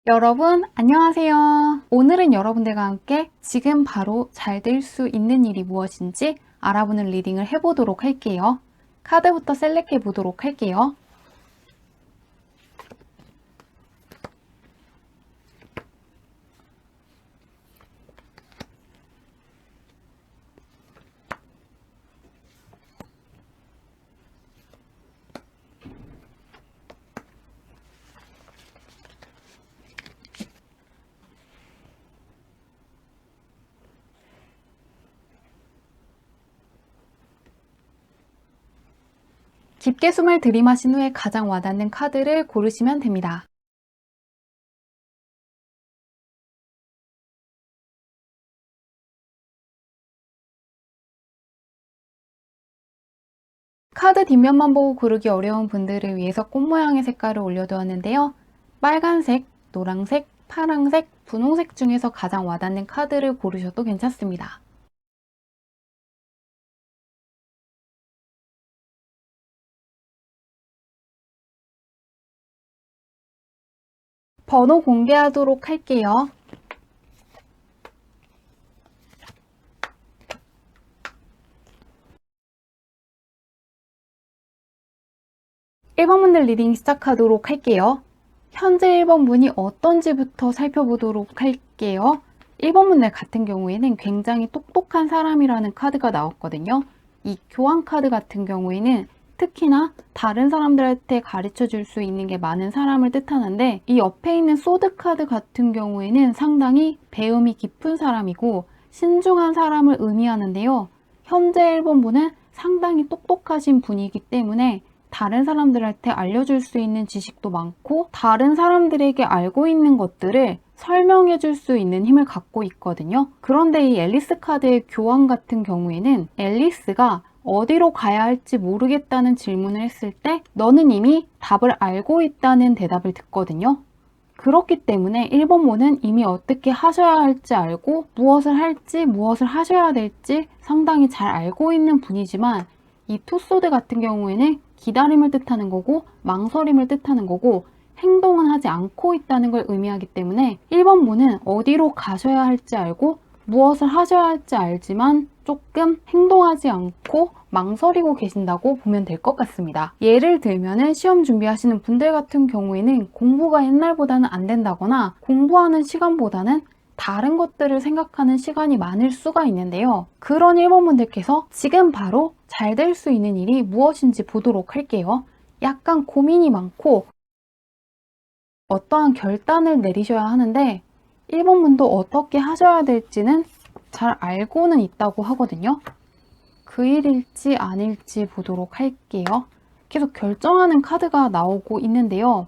여러분 안녕하세요. 오늘은 여러분들과 함께 지금 바로 잘 될 수 있는 일이 무엇인지 알아보는 리딩을 해보도록 할게요. 카드부터 셀렉해 보도록 할게요. 깊게 숨을 들이마신 후에 가장 와닿는 카드를 고르시면 됩니다. 카드 뒷면만 보고 고르기 어려운 분들을 위해서 꽃 모양의 색깔을 올려두었는데요. 빨간색, 노란색, 파란색, 분홍색 중에서 가장 와닿는 카드를 고르셔도 괜찮습니다. 번호 공개하도록 할게요. (1번) 분들 리딩 시작하도록 할게요. 현재 1번 분이 어떤지부터 살펴보도록 할게요. 1번 분들 같은 경우에는 굉장히 똑똑한 사람이라는 카드가 나왔거든요. 이 교환 카드 같은 경우에는 특히나 다른 사람들한테 가르쳐 줄 수 있는 게 많은 사람을 뜻하는데, 이 옆에 있는 소드 카드 같은 경우에는 상당히 배움이 깊은 사람이고 신중한 사람을 의미하는데요. 현재 1번 분은 상당히 똑똑하신 분이기 때문에 다른 사람들한테 알려줄 수 있는 지식도 많고 다른 사람들에게 알고 있는 것들을 설명해 줄 수 있는 힘을 갖고 있거든요. 그런데 이 앨리스 카드의 교환 같은 경우에는 앨리스가 어디로 가야 할지 모르겠다는 질문을 했을 때 너는 이미 답을 알고 있다는 대답을 듣거든요. 그렇기 때문에 1번 분은 이미 어떻게 하셔야 할지 알고 무엇을 할지 무엇을 하셔야 될지 상당히 잘 알고 있는 분이지만, 이 투소드 같은 경우에는 기다림을 뜻하는 거고 망설임을 뜻하는 거고 행동은 하지 않고 있다는 걸 의미하기 때문에 1번 분은 어디로 가셔야 할지 알고 무엇을 하셔야 할지 알지만 조금 행동하지 않고 망설이고 계신다고 보면 될 것 같습니다. 예를 들면은 시험 준비하시는 분들 같은 경우에는 공부가 옛날보다는 안 된다거나 공부하는 시간보다는 다른 것들을 생각하는 시간이 많을 수가 있는데요. 그런 1번 분들께서 지금 바로 잘 될 수 있는 일이 무엇인지 보도록 할게요. 약간 고민이 많고 어떠한 결단을 내리셔야 하는데 1번 분도 어떻게 하셔야 될지는 잘 알고는 있다고 하거든요. 그 일일지 아닐지 보도록 할게요. 계속 결정하는 카드가 나오고 있는데요.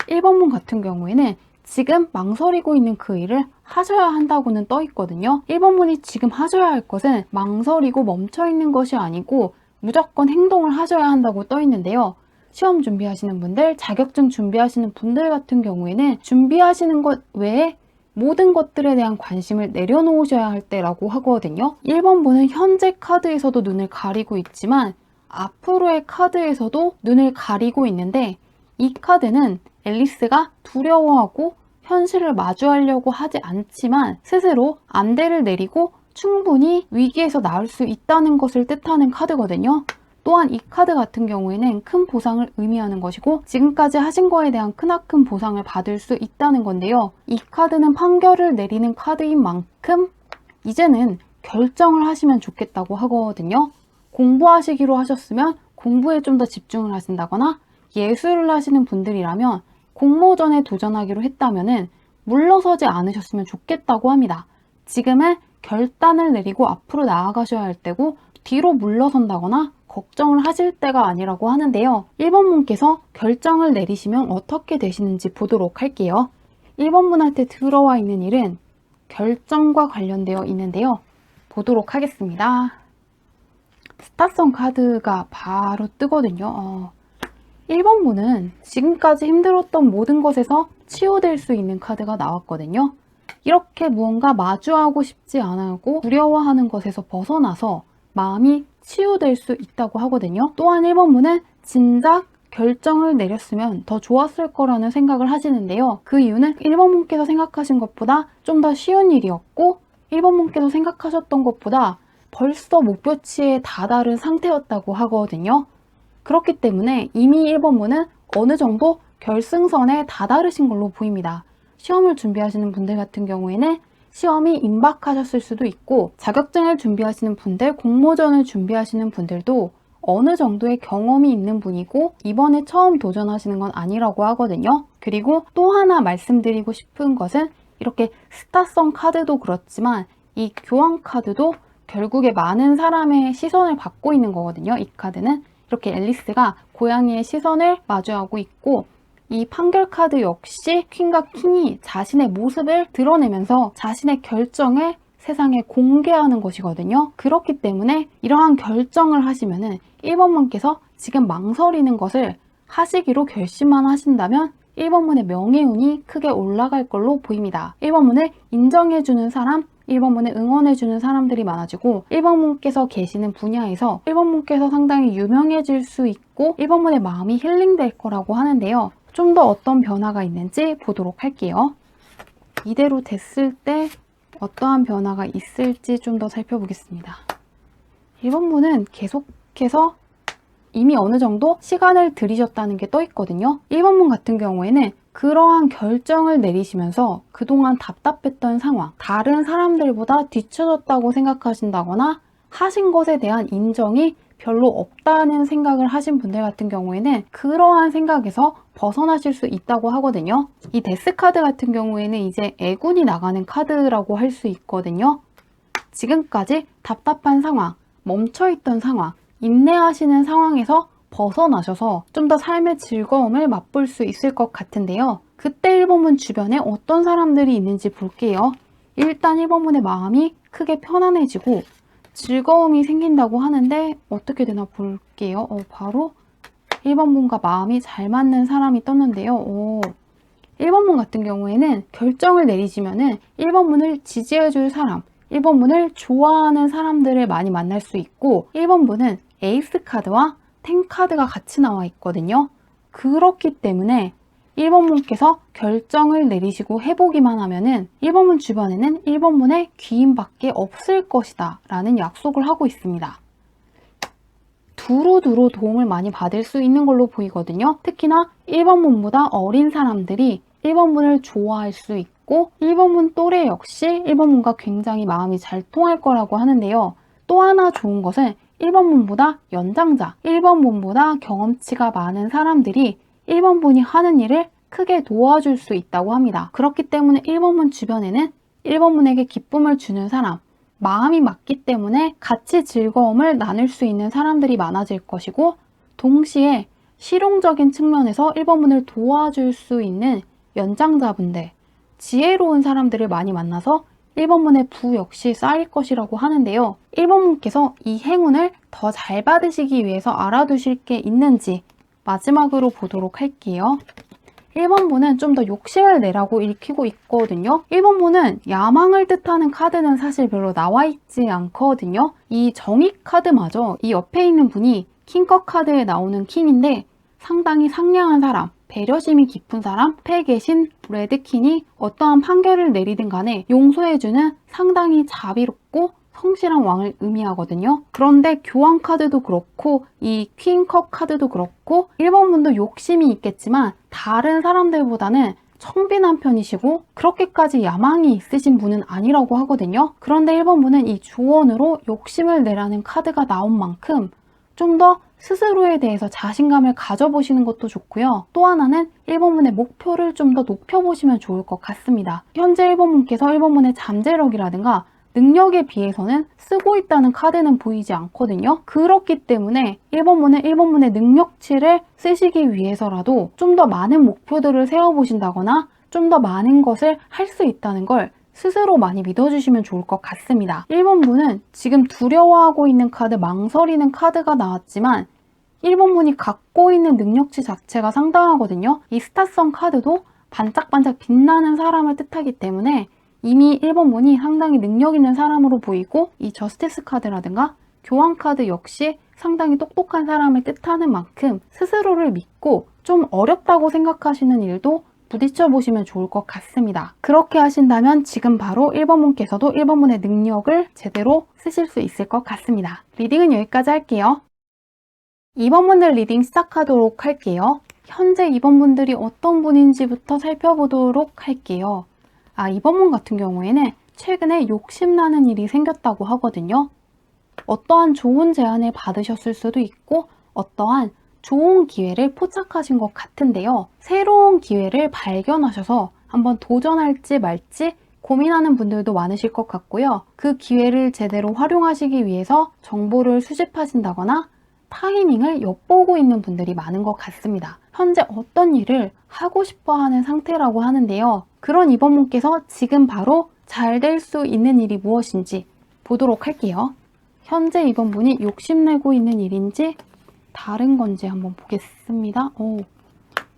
1번 분 같은 경우에는 지금 망설이고 있는 그 일을 하셔야 한다고는 떠 있거든요. 1번 분이 지금 하셔야 할 것은 망설이고 멈춰 있는 것이 아니고 무조건 행동을 하셔야 한다고 떠 있는데요. 시험 준비하시는 분들, 자격증 준비하시는 분들 같은 경우에는 준비하시는 것 외에 모든 것들에 대한 관심을 내려놓으셔야 할 때라고 하거든요. 1번 분은 현재 카드에서도 눈을 가리고 있지만 앞으로의 카드에서도 눈을 가리고 있는데, 이 카드는 앨리스가 두려워하고 현실을 마주하려고 하지 않지만 스스로 안대를 내리고 충분히 위기에서 나올 수 있다는 것을 뜻하는 카드거든요. 또한 이 카드 같은 경우에는 큰 보상을 의미하는 것이고 지금까지 하신 거에 대한 크나큰 보상을 받을 수 있다는 건데요. 이 카드는 판결을 내리는 카드인 만큼 이제는 결정을 하시면 좋겠다고 하거든요. 공부하시기로 하셨으면 공부에 좀 더 집중을 하신다거나, 예술을 하시는 분들이라면 공모전에 도전하기로 했다면 물러서지 않으셨으면 좋겠다고 합니다. 지금은 결단을 내리고 앞으로 나아가셔야 할 때고 뒤로 물러선다거나 걱정을 하실 때가 아니라고 하는데요. 1번 분께서 결정을 내리시면 어떻게 되시는지 보도록 할게요. 1번 분한테 들어와 있는 일은 결정과 관련되어 있는데요. 보도록 하겠습니다. 스타성 카드가 바로 뜨거든요. 1번 분은 지금까지 힘들었던 모든 것에서 치유될 수 있는 카드가 나왔거든요. 이렇게 무언가 마주하고 싶지 않고 두려워하는 것에서 벗어나서 마음이 치유될 수 있다고 하거든요. 또한 1번분은 진작 결정을 내렸으면 더 좋았을 거라는 생각을 하시는데요. 그 이유는 1번분께서 생각하신 것보다 좀 더 쉬운 일이었고 1번분께서 생각하셨던 것보다 벌써 목표치에 다다른 상태였다고 하거든요. 그렇기 때문에 이미 1번분은 어느 정도 결승선에 다다르신 걸로 보입니다. 시험을 준비하시는 분들 같은 경우에는 시험이 임박하셨을 수도 있고 자격증을 준비하시는 분들, 공모전을 준비하시는 분들도 어느 정도의 경험이 있는 분이고 이번에 처음 도전하시는 건 아니라고 하거든요. 그리고 또 하나 말씀드리고 싶은 것은 이렇게 스타성 카드도 그렇지만 이 교환 카드도 결국에 많은 사람의 시선을 받고 있는 거거든요. 이 카드는 이렇게 앨리스가 고양이의 시선을 마주하고 있고 이 판결 카드 역시 퀸과 킹이 자신의 모습을 드러내면서 자신의 결정을 세상에 공개하는 것이거든요. 그렇기 때문에 이러한 결정을 하시면은 1번분께서 지금 망설이는 것을 하시기로 결심만 하신다면 1번분의 명예운이 크게 올라갈 걸로 보입니다. 1번분을 인정해주는 사람, 1번분을 응원해주는 사람들이 많아지고 1번분께서 계시는 분야에서 1번분께서 상당히 유명해질 수 있고 1번분의 마음이 힐링될 거라고 하는데요. 좀 더 어떤 변화가 있는지 보도록 할게요. 이대로 됐을 때 어떠한 변화가 있을지 좀 더 살펴보겠습니다. 1번분은 계속해서 이미 어느 정도 시간을 들이셨다는 게 떠 있거든요. 1번분 같은 경우에는 그러한 결정을 내리시면서 그동안 답답했던 상황, 다른 사람들보다 뒤처졌다고 생각하신다거나 하신 것에 대한 인정이 별로 없다는 생각을 하신 분들 같은 경우에는 그러한 생각에서 벗어나실 수 있다고 하거든요. 이 데스 카드 같은 경우에는 이제 애군이 나가는 카드라고 할 수 있거든요. 지금까지 답답한 상황, 멈춰있던 상황, 인내하시는 상황에서 벗어나셔서 좀 더 삶의 즐거움을 맛볼 수 있을 것 같은데요. 그때 1번분 주변에 어떤 사람들이 있는지 볼게요. 일단 1번분의 마음이 크게 편안해지고 즐거움이 생긴다고 하는데 어떻게 되나 볼게요. 바로 1번분과 마음이 잘 맞는 사람이 떴는데요. 1번분 같은 경우에는 결정을 내리시면은 1번분을 지지해줄 사람, 1번분을 좋아하는 사람들을 많이 만날 수 있고 1번분은 에이스 카드와 10 카드가 같이 나와 있거든요. 그렇기 때문에 1번분께서 결정을 내리시고 해보기만 하면은 1번분 주변에는 1번분의 귀인밖에 없을 것이다 라는 약속을 하고 있습니다. 두루두루 도움을 많이 받을 수 있는 걸로 보이거든요. 특히나 1번분보다 어린 사람들이 1번분을 좋아할 수 있고 1번분 또래 역시 1번분과 굉장히 마음이 잘 통할 거라고 하는데요. 또 하나 좋은 것은 1번분보다 연장자, 1번분보다 경험치가 많은 사람들이 1번분이 하는 일을 크게 도와줄 수 있다고 합니다. 그렇기 때문에 1번분 주변에는 1번분에게 기쁨을 주는 사람, 마음이 맞기 때문에 같이 즐거움을 나눌 수 있는 사람들이 많아질 것이고 동시에 실용적인 측면에서 1번분을 도와줄 수 있는 연장자분들, 지혜로운 사람들을 많이 만나서 1번분의 부 역시 쌓일 것이라고 하는데요. 1번분께서 이 행운을 더 잘 받으시기 위해서 알아두실 게 있는지 마지막으로 보도록 할게요. 1번분은 좀 더 욕심을 내라고 읽히고 있거든요. 1번분은 야망을 뜻하는 카드는 사실 별로 나와 있지 않거든요. 이 정의 카드마저 이 옆에 있는 분이 킹컵 카드에 나오는 킹인데 상당히 상냥한 사람, 배려심이 깊은 사람, 앞에 계신 레드킹이 어떠한 판결을 내리든 간에 용서해주는 상당히 자비롭고 성실한 왕을 의미하거든요. 그런데 교환 카드도 그렇고 이 퀸컵 카드도 그렇고 1번분도 욕심이 있겠지만 다른 사람들보다는 청빈한 편이시고 그렇게까지 야망이 있으신 분은 아니라고 하거든요. 그런데 1번분은 이 조언으로 욕심을 내라는 카드가 나온 만큼 좀 더 스스로에 대해서 자신감을 가져보시는 것도 좋고요. 또 하나는 1번분의 목표를 좀 더 높여보시면 좋을 것 같습니다. 현재 1번분께서 1번분의 잠재력이라든가 능력에 비해서는 쓰고 있다는 카드는 보이지 않거든요. 그렇기 때문에 1번분은 1번분의 능력치를 쓰시기 위해서라도 좀 더 많은 목표들을 세워보신다거나 좀 더 많은 것을 할 수 있다는 걸 스스로 많이 믿어주시면 좋을 것 같습니다. 1번분은 지금 두려워하고 있는 카드, 망설이는 카드가 나왔지만 1번분이 갖고 있는 능력치 자체가 상당하거든요. 이 스타성 카드도 반짝반짝 빛나는 사람을 뜻하기 때문에 이미 1번분이 상당히 능력 있는 사람으로 보이고 이 저스티스 카드라든가 교환카드 역시 상당히 똑똑한 사람을 뜻하는 만큼 스스로를 믿고 좀 어렵다고 생각하시는 일도 부딪혀 보시면 좋을 것 같습니다. 그렇게 하신다면 지금 바로 1번 분께서도 1번 분의 능력을 제대로 쓰실 수 있을 것 같습니다. 리딩은 여기까지 할게요. 2번 분들 리딩 시작하도록 할게요. 현재 2번 분들이 어떤 분인지부터 살펴보도록 할게요. 2번 분 같은 경우에는 최근에 욕심나는 일이 생겼다고 하거든요. 어떠한 좋은 제안을 받으셨을 수도 있고 어떠한 좋은 기회를 포착하신 것 같은데요. 새로운 기회를 발견하셔서 한번 도전할지 말지 고민하는 분들도 많으실 것 같고요. 그 기회를 제대로 활용하시기 위해서 정보를 수집하신다거나 타이밍을 엿보고 있는 분들이 많은 것 같습니다. 현재 어떤 일을 하고 싶어 하는 상태라고 하는데요. 그런 2번 분께서 지금 바로 잘 될 수 있는 일이 무엇인지 보도록 할게요. 현재 2번 분이 욕심내고 있는 일인지 다른 건지 한번 보겠습니다.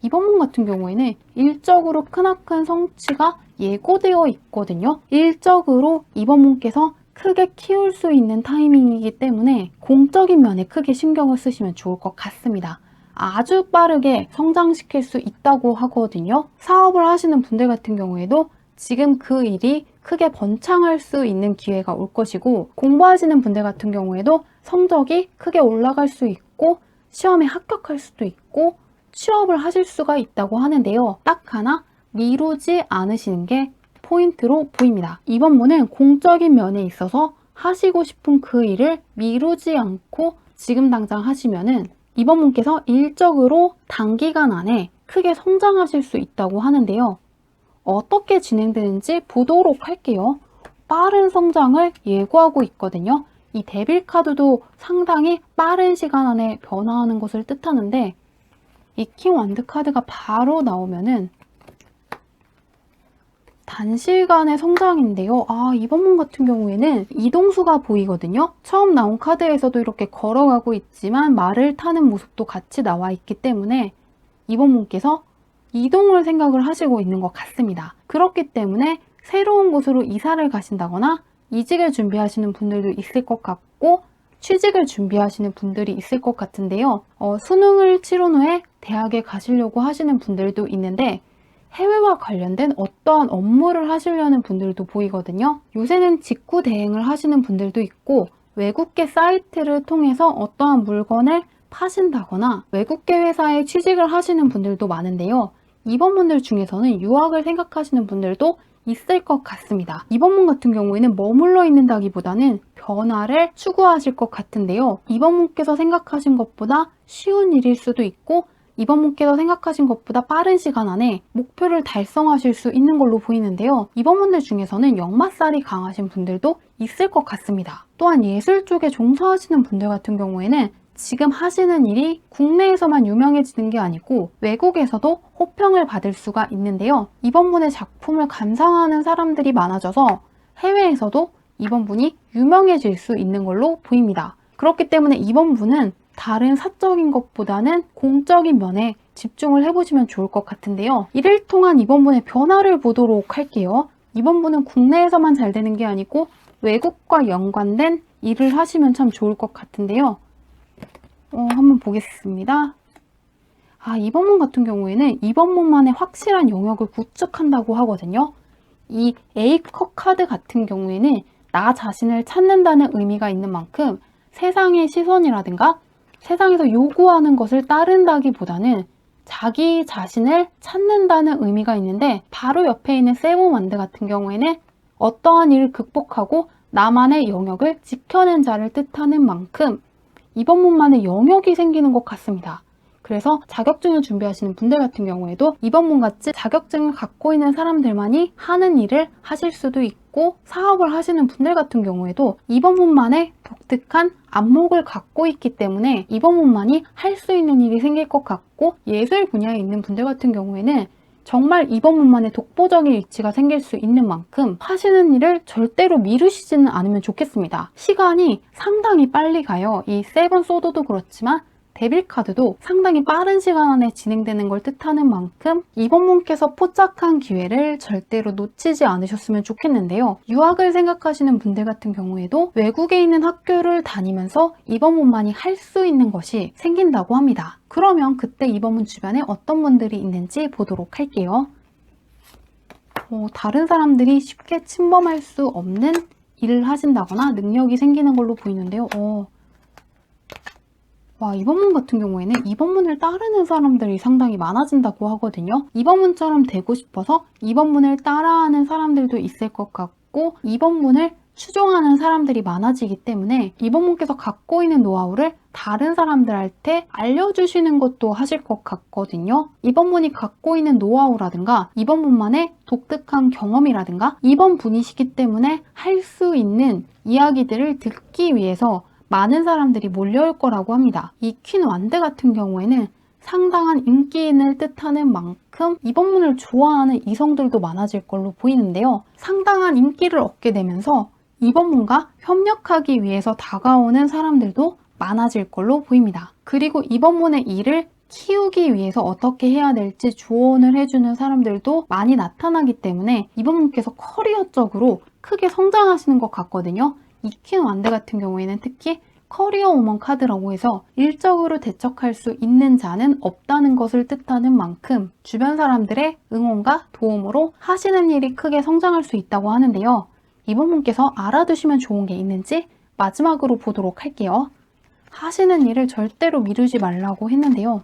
2번 분 같은 경우에는 일적으로 크나큰 성취가 예고되어 있거든요. 일적으로 2번 분께서 크게 키울 수 있는 타이밍이기 때문에 공적인 면에 크게 신경을 쓰시면 좋을 것 같습니다. 아주 빠르게 성장시킬 수 있다고 하거든요. 사업을 하시는 분들 같은 경우에도 지금 그 일이 크게 번창할 수 있는 기회가 올 것이고, 공부하시는 분들 같은 경우에도 성적이 크게 올라갈 수 있고 시험에 합격할 수도 있고 취업을 하실 수가 있다고 하는데요. 딱 하나 미루지 않으시는 게 포인트로 보입니다. 2번 분은 공적인 면에 있어서 하시고 싶은 그 일을 미루지 않고 지금 당장 하시면은 2번 분께서 일적으로 단기간 안에 크게 성장하실 수 있다고 하는데요. 어떻게 진행되는지 보도록 할게요. 빠른 성장을 예고하고 있거든요. 이 데빌 카드도 상당히 빠른 시간 안에 변화하는 것을 뜻하는데, 이 킹 완드 카드가 바로 나오면은 단시간의 성장인데요. 2번 분 같은 경우에는 이동수가 보이거든요. 처음 나온 카드에서도 이렇게 걸어가고 있지만 말을 타는 모습도 같이 나와 있기 때문에 2번 분께서 이동을 생각을 하시고 있는 것 같습니다. 그렇기 때문에 새로운 곳으로 이사를 가신다거나 이직을 준비하시는 분들도 있을 것 같고 취직을 준비하시는 분들이 있을 것 같은데요. 수능을 치른 후에 대학에 가시려고 하시는 분들도 있는데 해외와 관련된 어떠한 업무를 하시려는 분들도 보이거든요. 요새는 직구 대행을 하시는 분들도 있고 외국계 사이트를 통해서 어떠한 물건을 파신다거나 외국계 회사에 취직을 하시는 분들도 많은데요. 2번 분들 중에서는 유학을 생각하시는 분들도 있을 것 같습니다. 2번 분 같은 경우에는 머물러 있는다기보다는 변화를 추구하실 것 같은데요. 2번 분께서 생각하신 것보다 쉬운 일일 수도 있고 2번 분께서 생각하신 것보다 빠른 시간 안에 목표를 달성하실 수 있는 걸로 보이는데요. 2번 분들 중에서는 역마살이 강하신 분들도 있을 것 같습니다. 또한 예술 쪽에 종사하시는 분들 같은 경우에는 지금 하시는 일이 국내에서만 유명해지는 게 아니고 외국에서도 호평을 받을 수가 있는데요. 2번 분의 작품을 감상하는 사람들이 많아져서 해외에서도 2번 분이 유명해질 수 있는 걸로 보입니다. 그렇기 때문에 2번 분은 다른 사적인 것보다는 공적인 면에 집중을 해보시면 좋을 것 같은데요. 이를 통한 2번 분의 변화를 보도록 할게요. 2번 분은 국내에서만 잘 되는 게 아니고 외국과 연관된 일을 하시면 참 좋을 것 같은데요. 한번 보겠습니다. 2번 문 같은 경우에는 2번 문만의 확실한 영역을 구축한다고 하거든요. 이 A컵 카드 같은 경우에는 나 자신을 찾는다는 의미가 있는 만큼 세상의 시선이라든가 세상에서 요구하는 것을 따른다기보다는 자기 자신을 찾는다는 의미가 있는데, 바로 옆에 있는 세븐 완드 같은 경우에는 어떠한 일을 극복하고 나만의 영역을 지켜낸 자를 뜻하는 만큼 2번 문만의 영역이 생기는 것 같습니다. 그래서 자격증을 준비하시는 분들 같은 경우에도 2번 문 같이 자격증을 갖고 있는 사람들만이 하는 일을 하실 수도 있고, 사업을 하시는 분들 같은 경우에도 2번 문만의 독특한 안목을 갖고 있기 때문에 2번 문만이 할 수 있는 일이 생길 것 같고, 예술 분야에 있는 분들 같은 경우에는 정말 2번 문만의 독보적인 위치가 생길 수 있는 만큼 하시는 일을 절대로 미루시지는 않으면 좋겠습니다. 시간이 상당히 빨리 가요. 이 세븐 소드도 그렇지만 데빌 카드도 상당히 빠른 시간 안에 진행되는 걸 뜻하는 만큼 이번 분께서 포착한 기회를 절대로 놓치지 않으셨으면 좋겠는데요. 유학을 생각하시는 분들 같은 경우에도 외국에 있는 학교를 다니면서 이번 분만이 할 수 있는 것이 생긴다고 합니다. 그러면 그때 이번 분 주변에 어떤 분들이 있는지 보도록 할게요. 다른 사람들이 쉽게 침범할 수 없는 일을 하신다거나 능력이 생기는 걸로 보이는데요. 와, 이번 문 같은 경우에는 이번 문을 따르는 사람들이 상당히 많아진다고 하거든요. 이번 문처럼 되고 싶어서 이번 문을 따라하는 사람들도 있을 것 같고 이번 문을 추종하는 사람들이 많아지기 때문에 이번 문께서 갖고 있는 노하우를 다른 사람들한테 알려주시는 것도 하실 것 같거든요. 이번 분이 갖고 있는 노하우라든가 이번 분만의 독특한 경험이라든가 이번 분이시기 때문에 할 수 있는 이야기들을 듣기 위해서 많은 사람들이 몰려올 거라고 합니다. 이 퀸 완드 같은 경우에는 상당한 인기인을 뜻하는 만큼 이번 문을 좋아하는 이성들도 많아질 걸로 보이는데요. 상당한 인기를 얻게 되면서 이번 문과 협력하기 위해서 다가오는 사람들도 많아질 걸로 보입니다. 그리고 이번 문의 일을 키우기 위해서 어떻게 해야 될지 조언을 해주는 사람들도 많이 나타나기 때문에 이번 문께서 커리어적으로 크게 성장하시는 것 같거든요. 이 퀸 완드 같은 경우에는 특히 커리어 우먼 카드라고 해서 일적으로 대척할 수 있는 자는 없다는 것을 뜻하는 만큼 주변 사람들의 응원과 도움으로 하시는 일이 크게 성장할 수 있다고 하는데요. 이번 분께서 알아두시면 좋은 게 있는지 마지막으로 보도록 할게요. 하시는 일을 절대로 미루지 말라고 했는데요.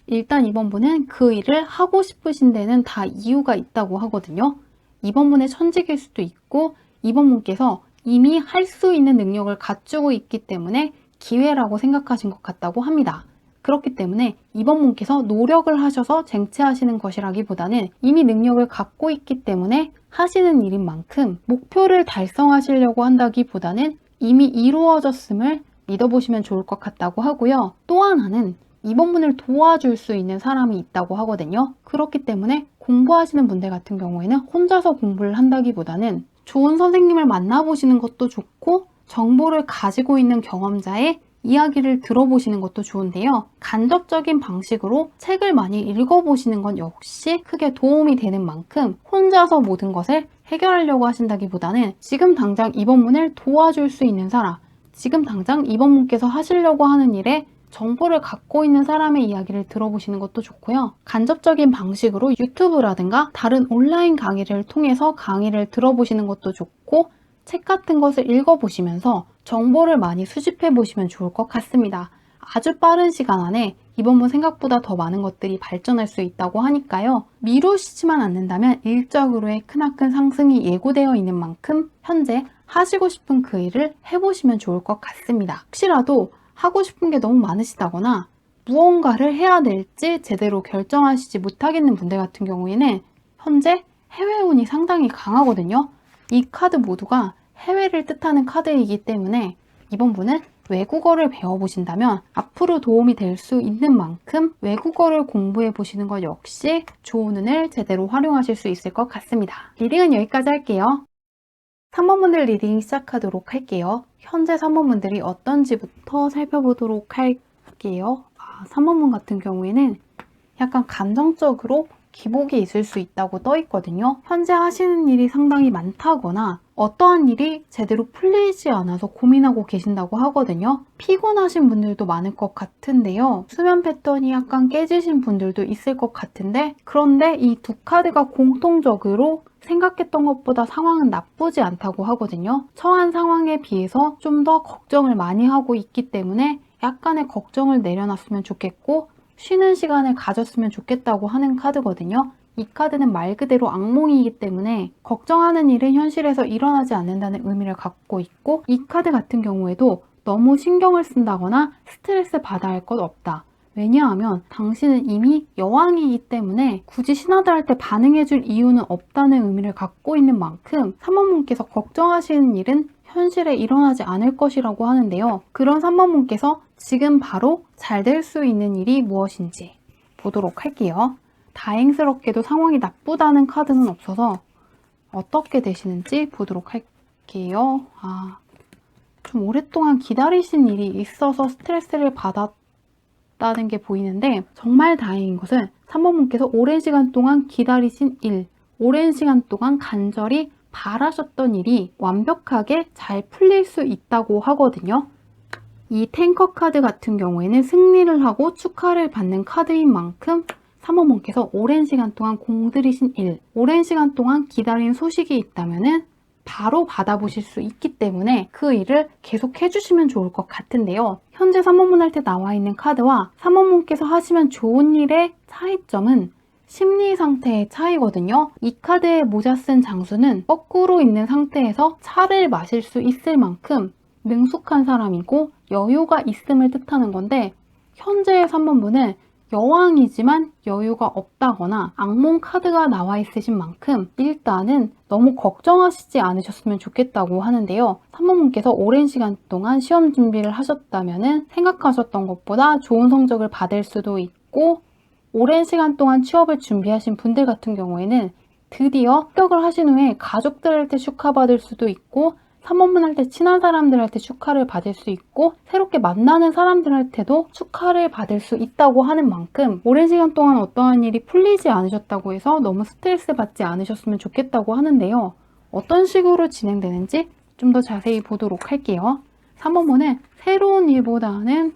일단 이번 분은 그 일을 하고 싶으신 데는 다 이유가 있다고 하거든요. 이번 분의 천직일 수도 있고 이번 분께서 이미 할 수 있는 능력을 갖추고 있기 때문에 기회라고 생각하신 것 같다고 합니다. 그렇기 때문에 이번 분께서 노력을 하셔서 쟁취하시는 것이라기보다는 이미 능력을 갖고 있기 때문에 하시는 일인 만큼 목표를 달성하시려고 한다기보다는 이미 이루어졌음을 믿어보시면 좋을 것 같다고 하고요. 또 하나는 이번 분을 도와줄 수 있는 사람이 있다고 하거든요. 그렇기 때문에 공부하시는 분들 같은 경우에는 혼자서 공부를 한다기보다는 좋은 선생님을 만나보시는 것도 좋고 정보를 가지고 있는 경험자의 이야기를 들어보시는 것도 좋은데요. 간접적인 방식으로 책을 많이 읽어보시는 건 역시 크게 도움이 되는 만큼 혼자서 모든 것을 해결하려고 하신다기보다는 지금 당장 이번 문을 도와줄 수 있는 사람, 지금 당장 이번 분께서 하시려고 하는 일에 정보를 갖고 있는 사람의 이야기를 들어보시는 것도 좋고요. 간접적인 방식으로 유튜브라든가 다른 온라인 강의를 통해서 강의를 들어보시는 것도 좋고 책 같은 것을 읽어보시면서 정보를 많이 수집해 보시면 좋을 것 같습니다. 아주 빠른 시간 안에 이번 분 생각보다 더 많은 것들이 발전할 수 있다고 하니까요. 미루시지만 않는다면 일적으로의 크나큰 상승이 예고되어 있는 만큼 현재 하시고 싶은 그 일을 해보시면 좋을 것 같습니다. 혹시라도 하고 싶은 게 너무 많으시다거나 무언가를 해야 될지 제대로 결정하시지 못하겠는 분들 같은 경우에는 현재 해외운이 상당히 강하거든요. 이 카드 모두가 해외를 뜻하는 카드이기 때문에 이번 분은 외국어를 배워보신다면 앞으로 도움이 될 수 있는 만큼 외국어를 공부해 보시는 것 역시 좋은 운을 제대로 활용하실 수 있을 것 같습니다. 리딩은 여기까지 할게요. 3번분들 리딩 시작하도록 할게요. 현재 3번분들이 어떤지부터 살펴보도록 할게요. 3번분 같은 경우에는 약간 감정적으로 기복이 있을 수 있다고 떠 있거든요. 현재 하시는 일이 상당히 많다거나 어떠한 일이 제대로 풀리지 않아서 고민하고 계신다고 하거든요. 피곤하신 분들도 많을 것 같은데요. 수면 패턴이 약간 깨지신 분들도 있을 것 같은데 그런데 이 두 카드가 공통적으로 생각했던 것보다 상황은 나쁘지 않다고 하거든요. 처한 상황에 비해서 좀 더 걱정을 많이 하고 있기 때문에 약간의 걱정을 내려놨으면 좋겠고 쉬는 시간을 가졌으면 좋겠다고 하는 카드거든요. 이 카드는 말 그대로 악몽이기 때문에 걱정하는 일은 현실에서 일어나지 않는다는 의미를 갖고 있고 이 카드 같은 경우에도 너무 신경을 쓴다거나 스트레스 받아야 할 것 없다. 왜냐하면 당신은 이미 여왕이기 때문에 굳이 신하들한테 반응해줄 이유는 없다는 의미를 갖고 있는 만큼 3번분께서 걱정하시는 일은 현실에 일어나지 않을 것이라고 하는데요. 그런 3번분께서 지금 바로 잘 될 수 있는 일이 무엇인지 보도록 할게요. 다행스럽게도 상황이 나쁘다는 카드는 없어서 어떻게 되시는지 보도록 할게요. 좀 오랫동안 기다리신 일이 있어서 스트레스를 받았다는 있다는 게 보이는데 정말 다행인 것은 3번분께서 오랜 시간 동안 기다리신 일, 오랜 시간 동안 간절히 바라셨던 일이 완벽하게 잘 풀릴 수 있다고 하거든요. 이 탱커 카드 같은 경우에는 승리를 하고 축하를 받는 카드인 만큼 3번분께서 오랜 시간 동안 공들이신 일, 오랜 시간 동안 기다린 소식이 있다면 바로 받아보실 수 있기 때문에 그 일을 계속 해주시면 좋을 것 같은데요. 현재 3번분 할 때 나와 있는 카드와 3번분께서 하시면 좋은 일의 차이점은 심리 상태의 차이거든요. 이 카드에 모자 쓴 장수는 거꾸로 있는 상태에서 차를 마실 수 있을 만큼 능숙한 사람이고 여유가 있음을 뜻하는 건데, 현재의 3번분은 여왕이지만 여유가 없다거나 악몽 카드가 나와 있으신 만큼 일단은 너무 걱정하시지 않으셨으면 좋겠다고 하는데요. 3번분께서 오랜 시간 동안 시험 준비를 하셨다면 생각하셨던 것보다 좋은 성적을 받을 수도 있고, 오랜 시간 동안 취업을 준비하신 분들 같은 경우에는 드디어 합격을 하신 후에 가족들한테 축하받을 수도 있고, 3번분 할 때 친한 사람들한테 축하를 받을 수 있고, 새롭게 만나는 사람들한테도 축하를 받을 수 있다고 하는 만큼 오랜 시간 동안 어떠한 일이 풀리지 않으셨다고 해서 너무 스트레스 받지 않으셨으면 좋겠다고 하는데요. 어떤 식으로 진행되는지 좀 더 자세히 보도록 할게요. 3번분은 새로운 일보다는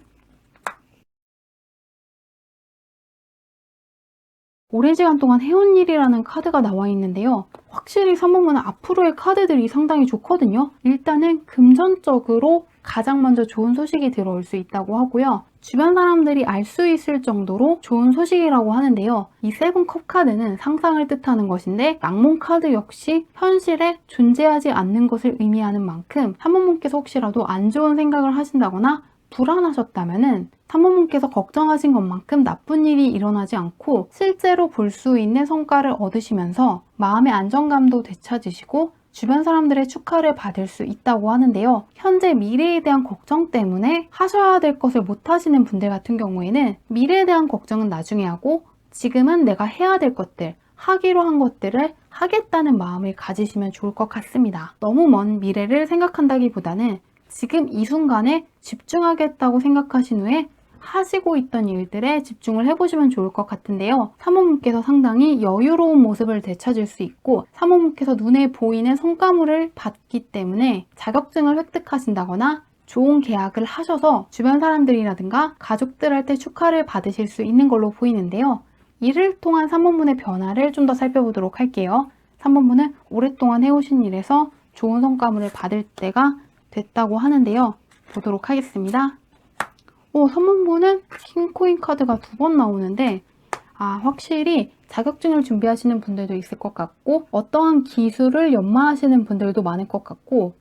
오랜 시간 동안 해온 일이라는 카드가 나와 있는데요. 확실히 3번분은 앞으로의 카드들이 상당히 좋거든요. 일단은 금전적으로 가장 먼저 좋은 소식이 들어올 수 있다고 하고요. 주변 사람들이 알 수 있을 정도로 좋은 소식이라고 하는데요. 이 세븐컵 카드는 상상을 뜻하는 것인데, 악몽 카드 역시 현실에 존재하지 않는 것을 의미하는 만큼 3번분께서 혹시라도 안 좋은 생각을 하신다거나 불안하셨다면은 3번분께서 걱정하신 것만큼 나쁜 일이 일어나지 않고 실제로 볼 수 있는 성과를 얻으시면서 마음의 안정감도 되찾으시고 주변 사람들의 축하를 받을 수 있다고 하는데요. 현재 미래에 대한 걱정 때문에 하셔야 될 것을 못 하시는 분들 같은 경우에는 미래에 대한 걱정은 나중에 하고 지금은 내가 해야 될 것들, 하기로 한 것들을 하겠다는 마음을 가지시면 좋을 것 같습니다. 너무 먼 미래를 생각한다기보다는 지금 이 순간에 집중하겠다고 생각하신 후에 하시고 있던 일들에 집중을 해보시면 좋을 것 같은데요. 3번분께서 상당히 여유로운 모습을 되찾을 수 있고 3번분께서 눈에 보이는 성과물을 받기 때문에 자격증을 획득하신다거나 좋은 계약을 하셔서 주변 사람들이라든가 가족들한테 축하를 받으실 수 있는 걸로 보이는데요. 이를 통한 3번분의 변화를 좀 더 살펴보도록 할게요. 3번분은 오랫동안 해오신 일에서 좋은 성과물을 받을 때가 됐다고 하는데요. 보도록 하겠습니다. 3번분은 킹코인 카드가 2번 나오는데, 확실히 자격증을 준비하시는 분들도 있을 것 같고 어떠한 기술을 연마하시는 분들도 많을 것 같고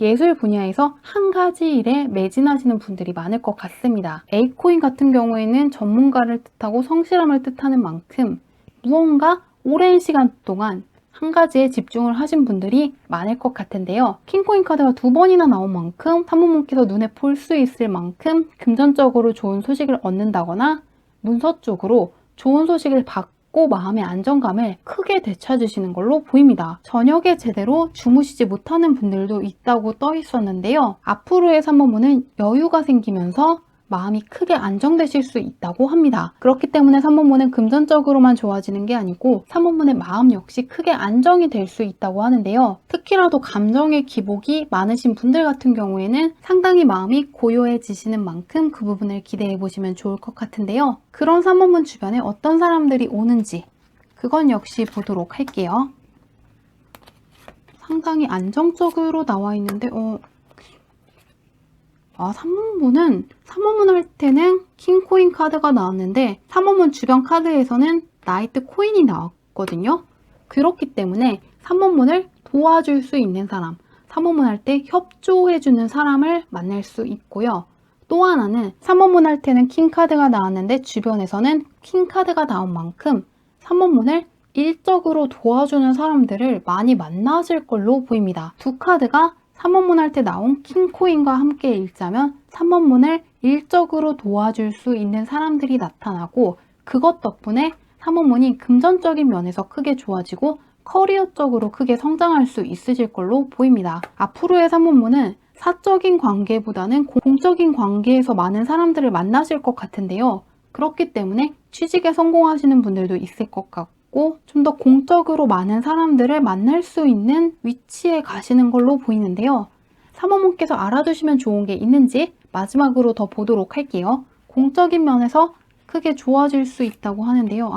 예술 분야에서 한 가지 일에 매진하시는 분들이 많을 것 같습니다. A코인 같은 경우에는 전문가를 뜻하고 성실함을 뜻하는 만큼 무언가 오랜 시간 동안 한 가지에 집중을 하신 분들이 많을 것 같은데요. 킹코인 카드가 2번이나 나온 만큼 3번분께서 눈에 볼 수 있을 만큼 금전적으로 좋은 소식을 얻는다거나 문서 쪽으로 좋은 소식을 받고 마음의 안정감을 크게 되찾으시는 걸로 보입니다. 저녁에 제대로 주무시지 못하는 분들도 있다고 떠 있었는데요. 앞으로의 3번분은 여유가 생기면서 마음이 크게 안정되실 수 있다고 합니다. 그렇기 때문에 3번분은 금전적으로만 좋아지는 게 아니고 3번분의 마음 역시 크게 안정이 될 수 있다고 하는데요. 특히라도 감정의 기복이 많으신 분들 같은 경우에는 상당히 마음이 고요해지시는 만큼 그 부분을 기대해 보시면 좋을 것 같은데요. 그런 3번분 주변에 어떤 사람들이 오는지 그건 역시 보도록 할게요. 상당히 안정적으로 나와 있는데 3번분 할 때는 킹코인 카드가 나왔는데 3번분 주변 카드에서는 나이트 코인이 나왔거든요. 그렇기 때문에 3번분을 도와줄 수 있는 사람, 3번분 할 때 협조해주는 사람을 만날 수 있고요. 또 하나는 3번분 할 때는 킹 카드가 나왔는데 주변에서는 킹 카드가 나온 만큼 3번분을 일적으로 도와주는 사람들을 많이 만나실 걸로 보입니다. 두 카드가 3번분 할 때 나온 킹코인과 함께 읽자면 3번분을 일적으로 도와줄 수 있는 사람들이 나타나고 그것 덕분에 3번분이 금전적인 면에서 크게 좋아지고 커리어적으로 크게 성장할 수 있으실 걸로 보입니다. 앞으로의 3번분은 사적인 관계보다는 공적인 관계에서 많은 사람들을 만나실 것 같은데요. 그렇기 때문에 취직에 성공하시는 분들도 있을 것 같고 좀 더 공적으로 많은 사람들을 만날 수 있는 위치에 가시는 걸로 보이는데요. 사모님께서 알아두시면 좋은 게 있는지 마지막으로 더 보도록 할게요. 공적인 면에서 크게 좋아질 수 있다고 하는데요.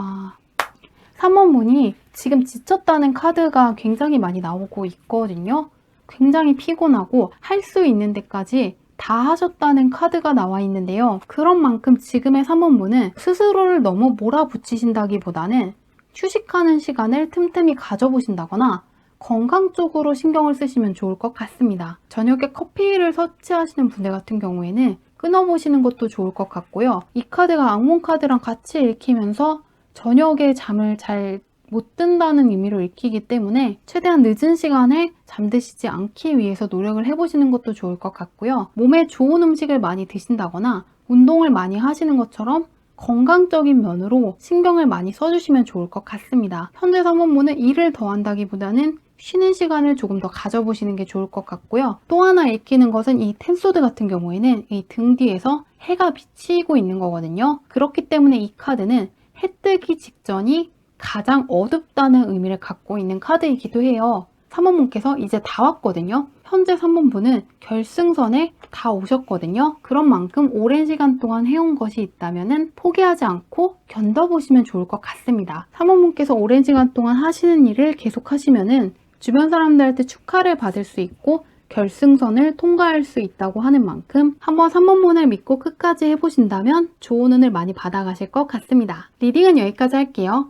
사모님이 지금 지쳤다는 카드가 굉장히 많이 나오고 있거든요. 굉장히 피곤하고 할 수 있는 데까지 다 하셨다는 카드가 나와 있는데요. 그런 만큼 지금의 사모님은 스스로를 너무 몰아붙이신다기보다는 휴식하는 시간을 틈틈이 가져보신다거나 건강 쪽으로 신경을 쓰시면 좋을 것 같습니다. 저녁에 커피를 섭취하시는 분들 같은 경우에는 끊어보시는 것도 좋을 것 같고요. 이 카드가 악몽 카드랑 같이 읽히면서 저녁에 잠을 잘 못 든다는 의미로 읽히기 때문에 최대한 늦은 시간에 잠드시지 않기 위해서 노력을 해보시는 것도 좋을 것 같고요. 몸에 좋은 음식을 많이 드신다거나 운동을 많이 하시는 것처럼 건강적인 면으로 신경을 많이 써주시면 좋을 것 같습니다. 현재 사모님은 일을 더 한다기보다는 쉬는 시간을 조금 더 가져보시는 게 좋을 것 같고요. 또 하나 읽히는 것은 이 텐소드 같은 경우에는 이 등 뒤에서 해가 비치고 있는 거거든요. 그렇기 때문에 이 카드는 해 뜨기 직전이 가장 어둡다는 의미를 갖고 있는 카드이기도 해요. 사모님께서 이제 다 왔거든요. 현재 사모님은 결승선에 다 오셨거든요. 그런 만큼 오랜 시간 동안 해온 것이 있다면 포기하지 않고 견뎌보시면 좋을 것 같습니다. 사모님께서 오랜 시간 동안 하시는 일을 계속 하시면 주변 사람들한테 축하를 받을 수 있고 결승선을 통과할 수 있다고 하는 만큼 한번 3번문을 믿고 끝까지 해보신다면 좋은 운을 많이 받아가실 것 같습니다. 리딩은 여기까지 할게요.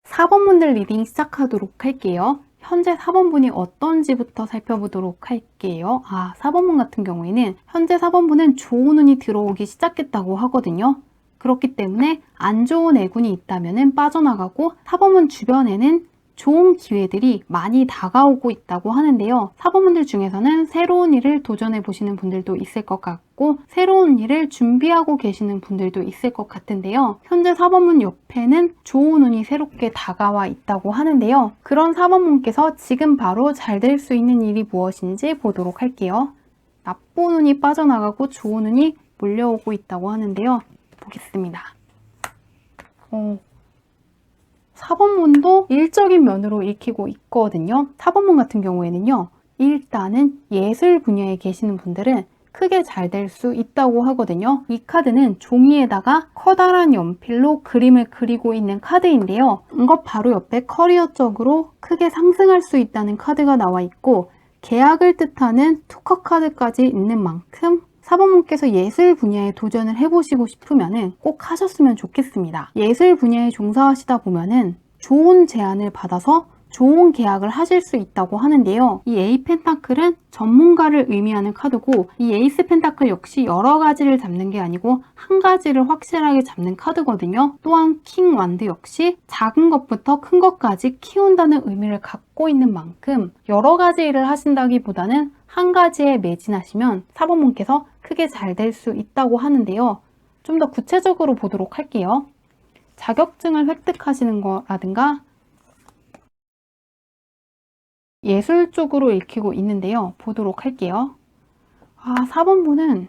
4번분들 리딩 시작하도록 할게요. 현재 4번분이 어떤지부터 살펴보도록 할게요. 4번분 같은 경우에는 현재 4번분은 좋은 운이 들어오기 시작했다고 하거든요. 그렇기 때문에 안 좋은 애군이 있다면 빠져나가고 4번분 주변에는 좋은 기회들이 많이 다가오고 있다고 하는데요. 4번분들 중에서는 새로운 일을 도전해 보시는 분들도 있을 것 같고 새로운 일을 준비하고 계시는 분들도 있을 것 같은데요. 현재 4번분 옆에는 좋은 운이 새롭게 다가와 있다고 하는데요. 그런 4번분께서 지금 바로 잘 될 수 있는 일이 무엇인지 보도록 할게요. 나쁜 운이 빠져나가고 좋은 운이 몰려오고 있다고 하는데요. 보겠습니다. 4번문도 일적인 면으로 읽히고 있거든요. 4번문 같은 경우에는요. 일단은 예술 분야에 계시는 분들은 크게 잘 될 수 있다고 하거든요. 이 카드는 종이에다가 커다란 연필로 그림을 그리고 있는 카드인데요. 이것 바로 옆에 커리어 쪽으로 크게 상승할 수 있다는 카드가 나와 있고 계약을 뜻하는 투커 카드까지 있는 만큼 4번분께서 예술 분야에 도전을 해보시고 싶으면 꼭 하셨으면 좋겠습니다. 예술 분야에 종사하시다 보면 좋은 제안을 받아서 좋은 계약을 하실 수 있다고 하는데요. 이 에이 펜타클은 전문가를 의미하는 카드고 이 에이스 펜타클 역시 여러 가지를 잡는 게 아니고 한 가지를 확실하게 잡는 카드거든요. 또한 킹 완드 역시 작은 것부터 큰 것까지 키운다는 의미를 갖고 있는 만큼 여러 가지 일을 하신다기보다는 한 가지에 매진하시면 4번분께서 크게 잘 될 수 있다고 하는데요. 좀 더 구체적으로 보도록 할게요. 자격증을 획득하시는 거라든가 예술 쪽으로 읽히고 있는데요. 보도록 할게요. 4번분은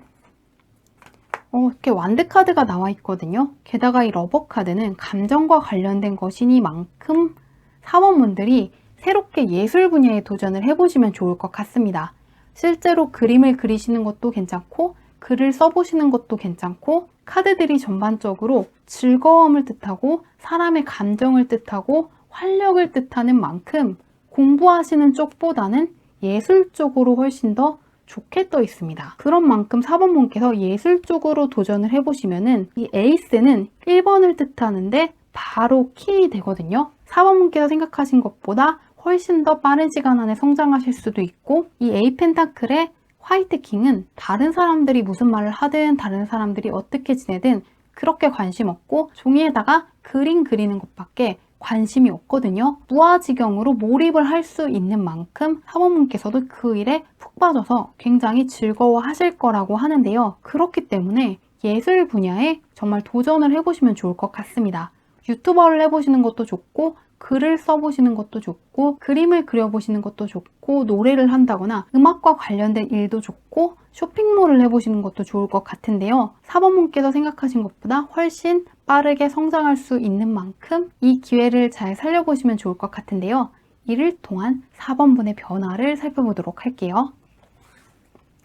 이렇게 완드 카드가 나와 있거든요. 게다가 이 러버 카드는 감정과 관련된 것이니만큼 4번분들이 새롭게 예술 분야에 도전을 해보시면 좋을 것 같습니다. 실제로 그림을 그리시는 것도 괜찮고 글을 써보시는 것도 괜찮고 카드들이 전반적으로 즐거움을 뜻하고 사람의 감정을 뜻하고 활력을 뜻하는 만큼 공부하시는 쪽보다는 예술 쪽으로 훨씬 더 좋게 떠 있습니다. 그런 만큼 4번분께서 예술 쪽으로 도전을 해보시면은 이 에이스는 1번을 뜻하는데 바로 킹이 되거든요. 4번분께서 생각하신 것보다 훨씬 더 빠른 시간 안에 성장하실 수도 있고 이 에이 펜타클의 화이트 킹은 다른 사람들이 무슨 말을 하든 다른 사람들이 어떻게 지내든 그렇게 관심 없고 종이에다가 그림 그리는 것밖에 관심이 없거든요. 무아지경으로 몰입을 할 수 있는 만큼 4번분께서도 그 일에 푹 빠져서 굉장히 즐거워하실 거라고 하는데요. 그렇기 때문에 예술 분야에 정말 도전을 해보시면 좋을 것 같습니다. 유튜버를 해보시는 것도 좋고 글을 써보시는 것도 좋고 그림을 그려보시는 것도 좋고 노래를 한다거나 음악과 관련된 일도 좋고 쇼핑몰을 해보시는 것도 좋을 것 같은데요. 4번분께서 생각하신 것보다 훨씬 빠르게 성장할 수 있는 만큼 이 기회를 잘 살려보시면 좋을 것 같은데요. 이를 통한 4번분의 변화를 살펴보도록 할게요.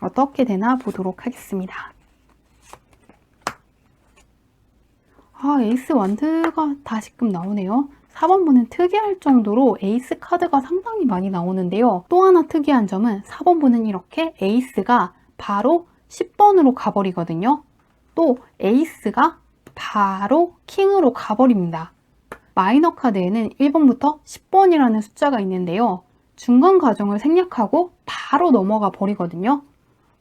어떻게 되나 보도록 하겠습니다. 에이스 완드가 다시금 나오네요. 4번분은 특이할 정도로 에이스 카드가 상당히 많이 나오는데요. 또 하나 특이한 점은 4번분은 이렇게 에이스가 바로 10번으로 가버리거든요. 또 에이스가 바로 킹으로 가버립니다. 마이너 카드에는 1번부터 10번이라는 숫자가 있는데요. 중간 과정을 생략하고 바로 넘어가 버리거든요.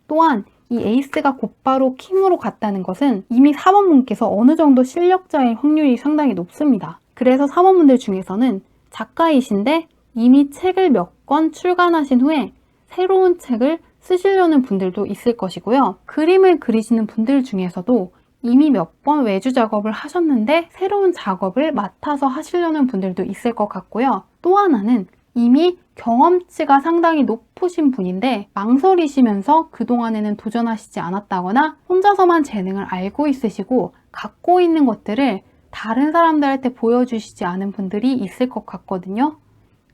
또한 이 에이스가 곧바로 킹으로 갔다는 것은 이미 4번분께서 어느 정도 실력자일 확률이 상당히 높습니다. 그래서 4번분들 중에서는 작가이신데 이미 책을 몇 권 출간하신 후에 새로운 책을 쓰시려는 분들도 있을 것이고요. 그림을 그리시는 분들 중에서도 이미 몇 번 외주 작업을 하셨는데 새로운 작업을 맡아서 하시려는 분들도 있을 것 같고요. 또 하나는 이미 경험치가 상당히 높으신 분인데 망설이시면서 그동안에는 도전하시지 않았다거나 혼자서만 재능을 알고 있으시고 갖고 있는 것들을 다른 사람들한테 보여주시지 않은 분들이 있을 것 같거든요.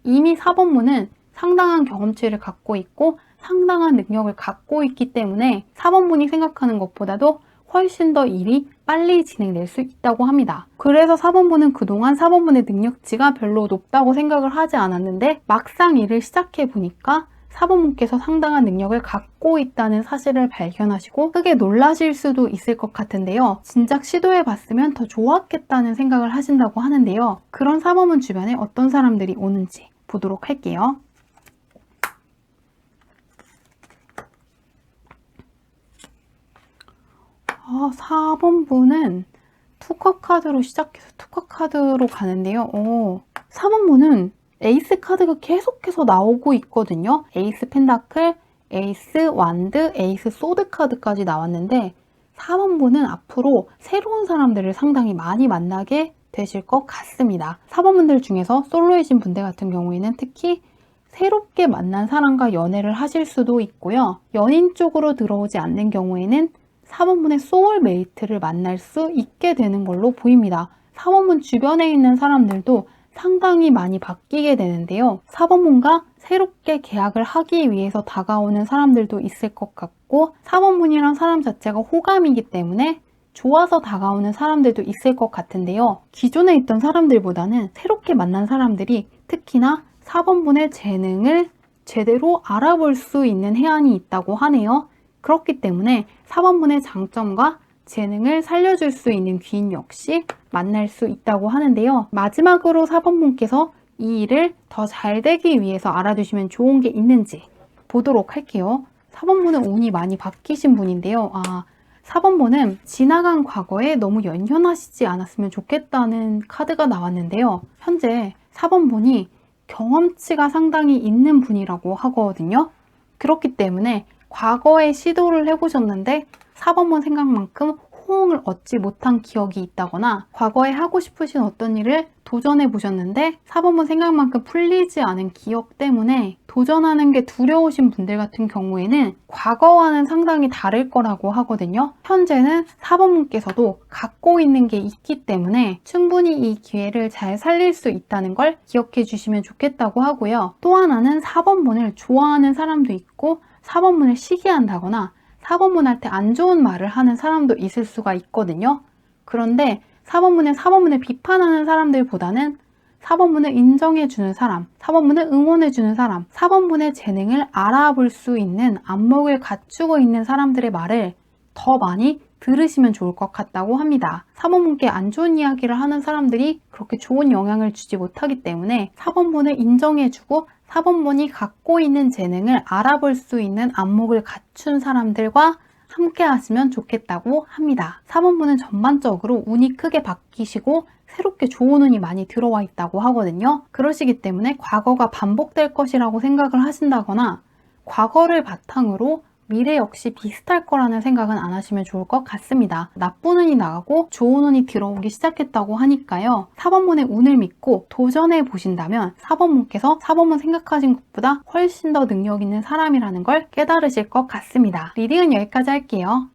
이미 4번분은 상당한 경험치를 갖고 있고 상당한 능력을 갖고 있기 때문에 4번분이 생각하는 것보다도 훨씬 더 일이 빨리 진행될 수 있다고 합니다. 그래서 4번분은 그동안 4번분의 능력치가 별로 높다고 생각을 하지 않았는데 막상 일을 시작해 보니까 4번분께서 상당한 능력을 갖고 있다는 사실을 발견하시고 크게 놀라실 수도 있을 것 같은데요. 진작 시도해 봤으면 더 좋았겠다는 생각을 하신다고 하는데요. 그런 4번분 주변에 어떤 사람들이 오는지 보도록 할게요. 4번분은 투커 카드로 시작해서 투커 카드로 가는데요. 4번분은 에이스 카드가 계속해서 나오고 있거든요. 에이스 펜다클, 에이스 완드, 에이스 소드 카드까지 나왔는데 4번분은 앞으로 새로운 사람들을 상당히 많이 만나게 되실 것 같습니다. 4번분들 중에서 솔로이신 분들 같은 경우에는 특히 새롭게 만난 사람과 연애를 하실 수도 있고요. 연인 쪽으로 들어오지 않는 경우에는 4번분의 소울메이트를 만날 수 있게 되는 걸로 보입니다. 4번분 주변에 있는 사람들도 상당히 많이 바뀌게 되는데요. 4번분과 새롭게 계약을 하기 위해서 다가오는 사람들도 있을 것 같고 4번분이란 사람 자체가 호감이기 때문에 좋아서 다가오는 사람들도 있을 것 같은데요. 기존에 있던 사람들보다는 새롭게 만난 사람들이 특히나 4번분의 재능을 제대로 알아볼 수 있는 해안이 있다고 하네요. 그렇기 때문에 4번분의 장점과 재능을 살려줄 수 있는 귀인 역시 만날 수 있다고 하는데요. 마지막으로 4번분께서 이 일을 더 잘 되기 위해서 알아두시면 좋은 게 있는지 보도록 할게요. 4번분은 운이 많이 바뀌신 분인데요. 4번분은 지나간 과거에 너무 연연하시지 않았으면 좋겠다는 카드가 나왔는데요. 현재 4번분이 경험치가 상당히 있는 분이라고 하거든요. 그렇기 때문에 과거에 시도를 해보셨는데 4번분 생각만큼 호응을 얻지 못한 기억이 있다거나 과거에 하고 싶으신 어떤 일을 도전해 보셨는데 4번분 생각만큼 풀리지 않은 기억 때문에 도전하는 게 두려우신 분들 같은 경우에는 과거와는 상당히 다를 거라고 하거든요. 현재는 4번분께서도 갖고 있는 게 있기 때문에 충분히 이 기회를 잘 살릴 수 있다는 걸 기억해 주시면 좋겠다고 하고요. 또 하나는 4번분을 좋아하는 사람도 있고 4번분을 시기한다거나 4번분한테 안 좋은 말을 하는 사람도 있을 수가 있거든요. 그런데 4번분을 비판하는 사람들보다는 4번분을 인정해주는 사람, 4번분을 응원해주는 사람, 4번분의 재능을 알아볼 수 있는 안목을 갖추고 있는 사람들의 말을 더 많이 들으시면 좋을 것 같다고 합니다. 4번분께 안 좋은 이야기를 하는 사람들이 그렇게 좋은 영향을 주지 못하기 때문에 4번분을 인정해주고 4번분이 갖고 있는 재능을 알아볼 수 있는 안목을 갖춘 사람들과 함께 하시면 좋겠다고 합니다. 4번분은 전반적으로 운이 크게 바뀌시고 새롭게 좋은 운이 많이 들어와 있다고 하거든요. 그러시기 때문에 과거가 반복될 것이라고 생각을 하신다거나 과거를 바탕으로 미래 역시 비슷할 거라는 생각은 안 하시면 좋을 것 같습니다. 나쁜 운이 나가고 좋은 운이 들어오기 시작했다고 하니까요. 4번문의 운을 믿고 도전해 보신다면 4번문께서 4번문 생각하신 것보다 훨씬 더 능력 있는 사람이라는 걸 깨달으실 것 같습니다. 리딩은 여기까지 할게요.